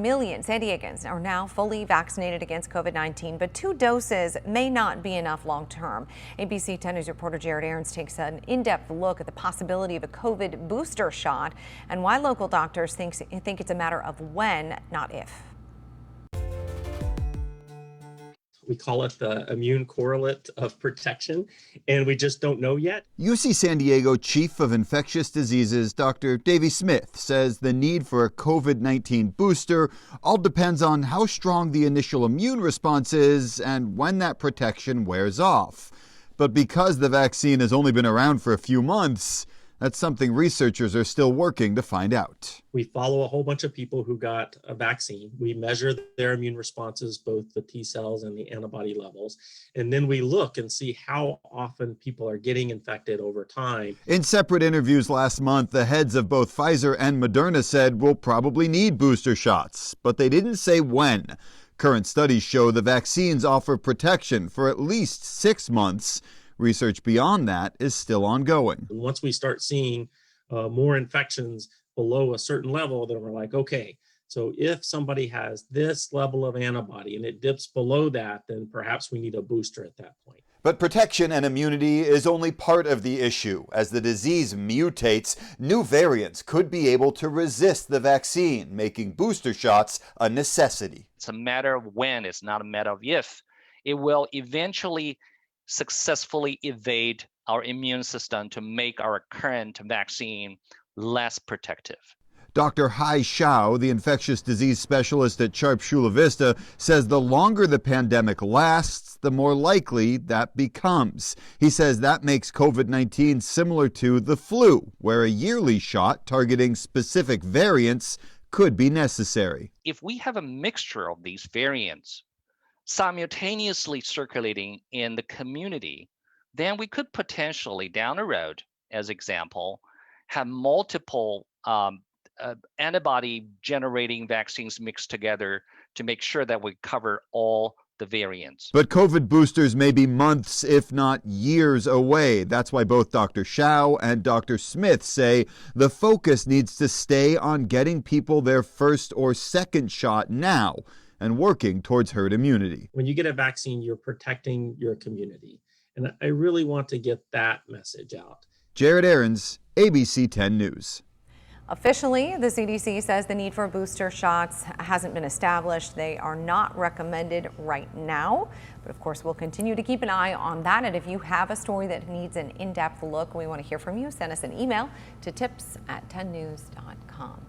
million San Diegans are now fully vaccinated against COVID-19, but 2 doses may not be enough long term. ABC 10 News reporter Jared Aarons takes an in-depth look at the possibility of a COVID booster shot and why local doctors think it's a matter of when, not if. We call it the immune correlate of protection, and we just don't know yet. UC San Diego Chief of Infectious Diseases, Dr. Davey Smith, says the need for a COVID-19 booster all depends on how strong the initial immune response is and when that protection wears off. But because the vaccine has only been around for a few months, that's something researchers are still working to find out. We follow a whole bunch of people who got a vaccine. We measure their immune responses, both the T cells and the antibody levels. And then we look and see how often people are getting infected over time. In separate interviews last month, the heads of both Pfizer and Moderna said we'll probably need booster shots, but they didn't say when. Current studies show the vaccines offer protection for at least 6 months. Research beyond that is still ongoing. Once we start seeing more infections below a certain level, then we're like, okay, so if somebody has this level of antibody and it dips below that, then perhaps we need a booster at that point. But protection and immunity is only part of the issue. As the disease mutates, new variants could be able to resist the vaccine, making booster shots a necessity. It's a matter of when, it's not a matter of if. It will eventually successfully evade our immune system to make our current vaccine less protective. Dr. Hai Xiao, the infectious disease specialist at Chula Vista, says the longer the pandemic lasts, the more likely that becomes. He says that makes COVID-19 similar to the flu, where a yearly shot targeting specific variants could be necessary. If we have a mixture of these variants simultaneously circulating in the community, then we could potentially down the road, as example, have multiple antibody generating vaccines mixed together to make sure that we cover all the variants. But COVID boosters may be months, if not years away. That's why both Dr. Xiao and Dr. Smith say the focus needs to stay on getting people their first or second shot now and working towards herd immunity. When you get a vaccine, you're protecting your community. And I really want to get that message out. Jared Aarons, ABC 10 News. Officially, the CDC says the need for booster shots hasn't been established. They are not recommended right now. But of course, we'll continue to keep an eye on that. And if you have a story that needs an in-depth look, we want to hear from you. Send us an email to tips@10news.com.